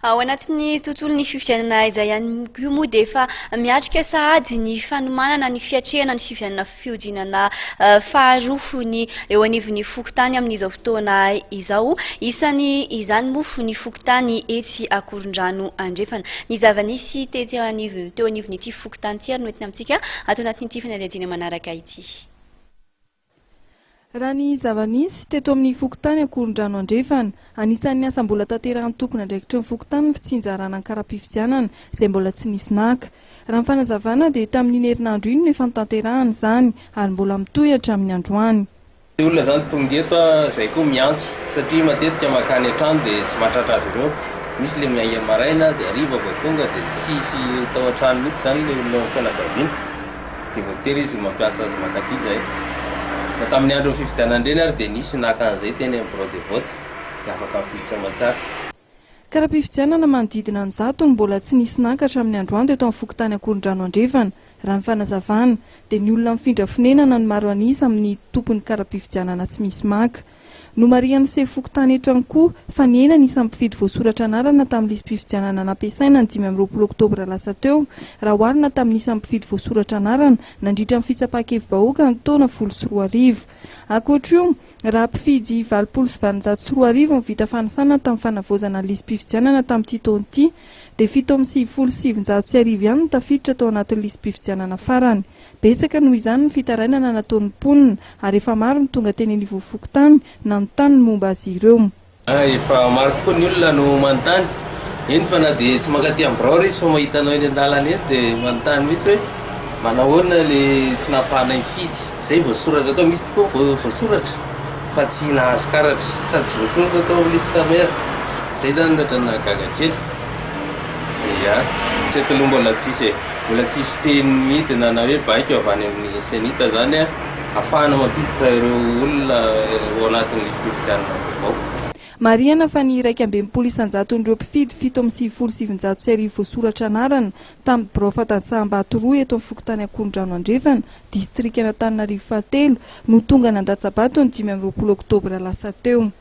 Ao anatin'ny tontolon'ny fifidianana izay ihany koa moa dia efa miatrika sahady ny fanomanana ny fiatrehana ny fifidianana fiodinana faharoa ny eo anivon'ny fokontany amin'izao fotoana izao. Isany izany moa ny fokontany etsy Akorondrano andrefana. Ny zava-nisy teo anivon'ity fokontany ity ary no entina amintsika ato anatin'ity fanadihadiana manaraka ity. Raha ny zava-nisy teto amin'ny fokontany Akorondrano andrefana, anisan'ny asa mbola tanterahan'ny tompony andraikitry ny fokontany ny fitsinjarana ny kara-pifidianana izay mbola tsy nisy naka. Raha ny fanazavana dia tamin'ny herinandro iny no efa notanterahana izany ary mbola mitohy hatramin'ny androany. Ny olona zany tonga eto izay koa miantso satria matetika makany an-trano dia tsy mahatratra azy ireo. Misy le miainga maraina dia hariva vao tonga dia tsisy tao an-trano mihitsy zany le olona fianakaviana. Dia voatery izy mampiantso azy makaty izay. Tamin'ny andro ny fifidianana ireny ary dia nisy naka an'izay teny amin'ny bureau de vote dia afaka mifidy soamantsara. Kara-pifidianana manodidina ny 100 no mbola tsy nisy naka hatramin'ny androany teto amin'ny fokontany Akorondrano andrefana. Raha ny fanazavana dia ny olona mifindra fonenana no maro anisa amin'ny tompony kara-pifidianana tsy misy maka. No marian'ny se fokontany eto ihany koa fa ny ena nisy mpifidy voasoratra anarana tamin'ny listim-pifidianana nampiasaina ny 5 oktobra lasa teo, raha oharina tamin'ny nisy mpifidy voasoratra anarana nandritra amin'ny fitsapakevim-bahoaka ny taona 2014. Ankoatra io, raha mpifidy 724 no vita fanasana tamin'ny fanavaozana ny listim-pifidianana tamin'ity taona ity, dia 7,770 ihany no tafiditra tao anatin'ny listim-pifidianana farany. Betsaka noho izany ny fitarainana nataon'ny mponina ary efa maro ny tonga teny anivon'ny fokontany nanontany momba azy ireo. Efa maro tokoa ny olona no manontany. Eny fa na dia tsy mankaty amin'ny birao izy fa mahita anao eny an-dalana eny dia manontany mihitsy hoe manahoana le tsy nahafahana mifidy. Izay voasoratra atao, misy tokoa voasoratra fa tsy nahazo karatra sady tsy voasoratra atao amin'ny liste mère. Izay zany ohatrany nahagaga kely. Ya, hatreto aloha mbola tsisy teny midina na hoe baika avy any amin'ny senita zany ahafahana mampiditra ireo olona ao anatin'ny listim-pifidianana vaovao. Mariana fa ny 1.9 isanjaton'ireo mpifidy 7,770 voasoratra anarana tamin'ny birao fahatanjaham-bato 2 eto amin'ny fokontany Akorondrano andrefana, distrika Antananarivo fahatelo no tonga nandatsabato ny 5 oktobra lasa teo.